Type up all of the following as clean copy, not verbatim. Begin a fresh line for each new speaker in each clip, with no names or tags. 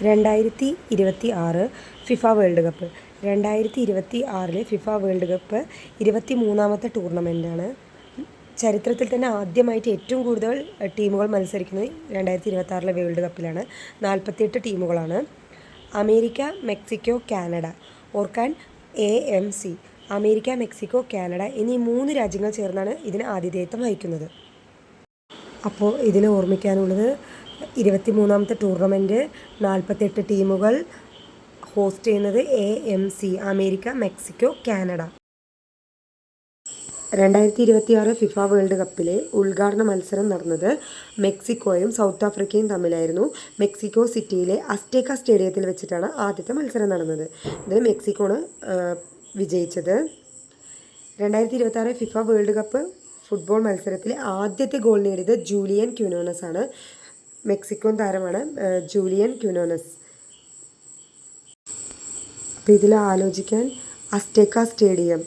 2026 FIFA world cup 2026 FIFA world cup 23ാമത്തെ ടൂർണമെൻറ്റാണ്. ചരിത്രത്തിൽ തന്നെ ആദ്യമായിട്ട് ഏറ്റവും കൂടുതൽ ടീമുകൾ മത്സരിക്കുന്നത് 2026 വേൾഡ് കപ്പിലാണ്. 48 ടീമുകളാണ്. America, Mexico, Canada. ഓർക്കാൻ AMC, അമേരിക്ക, മെക്സിക്കോ, കാനഡ എന്നീ 3 രാജ്യങ്ങൾ ചേർന്നാണ് ഇതിന് ആതിഥേയത്വം വഹിക്കുന്നത്. അപ്പോൾ ഇതിൽ ഓർമ്മിക്കാനുള്ളത് 23ാമത്തെ ടൂർണമെൻറ്റ് 48 ടീമുകൾ ഹോസ്റ്റ് ചെയ്യുന്നത് AMC, America, Mexico, Canada. 2026 FIFA world കപ്പിലെ ഉദ്ഘാടന മത്സരം നടന്നത് മെക്സിക്കോയും സൗത്ത് ആഫ്രിക്കയും തമ്മിലായിരുന്നു. മെക്സിക്കോ സിറ്റിയിലെ അസ്റ്റേക്ക സ്റ്റേഡിയത്തിൽ വെച്ചിട്ടാണ് ആദ്യത്തെ മത്സരം നടന്നത്. ഇതിൽ മെക്സിക്കോണ് വിജയിച്ചത്. 2026 ഫിഫ വേൾഡ് കപ്പ് ഫുട്ബോൾ മത്സരത്തിൽ ആദ്യത്തെ ഗോൾ നേടിയത് ജൂലിയൻ ക്വിനോനസ് ആണ്. മെക്സിക്കോൻ താരമാണ് ജൂലിയൻ ക്വിനോനസ്. അപ്പോൾ ഇതിൽ ആലോചിക്കാൻ അസ്റ്റേക്ക സ്റ്റേഡിയം,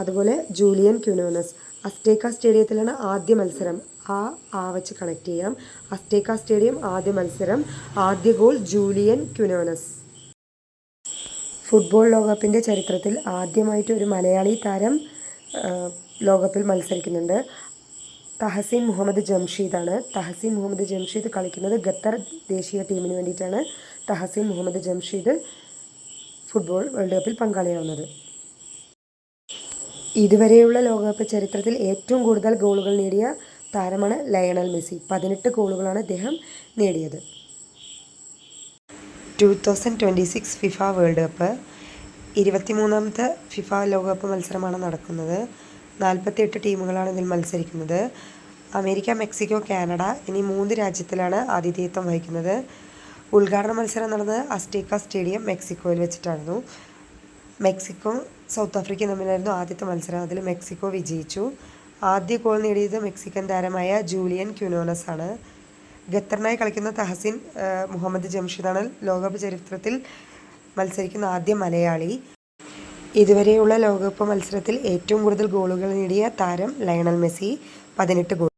അതുപോലെ ജൂലിയൻ ക്വിനോനസ്. അസ്റ്റേക്ക സ്റ്റേഡിയത്തിലാണ് ആദ്യ മത്സരം. വെച്ച് കണക്ട് ചെയ്യാം. അസ്റ്റേക്ക സ്റ്റേഡിയം ആദ്യ മത്സരം, ആദ്യ ഗോൾ ജൂലിയൻ ക്വിനോനസ്. ഫുട്ബോൾ ലോകകപ്പിൻ്റെ ചരിത്രത്തിൽ ആദ്യമായിട്ട് ഒരു മലയാളി താരം ലോകകപ്പിൽ മത്സരിക്കുന്നുണ്ട്. തഹസീൻ മുഹമ്മദ് ജംഷീദാണ്. തഹസീൻ മുഹമ്മദ് ജംഷീദ് കളിക്കുന്നത് ഖത്തർ ദേശീയ ടീമിന് വേണ്ടിയിട്ടാണ്. തഹസീൻ മുഹമ്മദ് ജംഷീദ് ഫുട്ബോൾ വേൾഡ് കപ്പിൽ പങ്കാളിയാവുന്നത്. ഇതുവരെയുള്ള ലോകകപ്പ് ചരിത്രത്തിൽ ഏറ്റവും കൂടുതൽ ഗോളുകൾ നേടിയ താരമാണ് ലയണൽ മെസ്സി. 18 ഗോളുകളാണ് അദ്ദേഹം നേടിയത്. 2026 ഫിഫ വേൾഡ് കപ്പ് 23ാമത്തെ ഫിഫ ലോകകപ്പ് മത്സരമാണ് നടക്കുന്നത്. 48 ടീമുകളാണ് ഇതിൽ മത്സരിക്കുന്നത്. അമേരിക്ക, മെക്സിക്കോ, കാനഡ എന്നീ 3 രാജ്യത്തിലാണ് ആതിഥേയത്വം വഹിക്കുന്നത്. ഉദ്ഘാടന മത്സരം നടന്നത് അസ്റ്റേക്ക സ്റ്റേഡിയം മെക്സിക്കോയിൽ വെച്ചിട്ടായിരുന്നു. മെക്സിക്കോ സൗത്ത് ആഫ്രിക്കയും തമ്മിലായിരുന്നു ആദ്യത്തെ മത്സരം. അതിൽ മെക്സിക്കോ വിജയിച്ചു. ആദ്യ ഗോൾ നേടിയത് മെക്സിക്കൻ താരമായ ജൂലിയൻ ക്വിനോനസ് ആണ്. ഖത്തറിനായി കളിക്കുന്ന തഹസീൻ മുഹമ്മദ് ജംഷീദാണ് ലോകകപ്പ് ചരിത്രത്തിൽ മത്സരിക്കുന്ന ആദ്യ മലയാളി. ഇതുവരെയുള്ള ലോകകപ്പ് മത്സരത്തിൽ ഏറ്റവും കൂടുതൽ ഗോളുകൾ നേടിയ താരം ലയണൽ മെസ്സി, 18 ഗോൾ.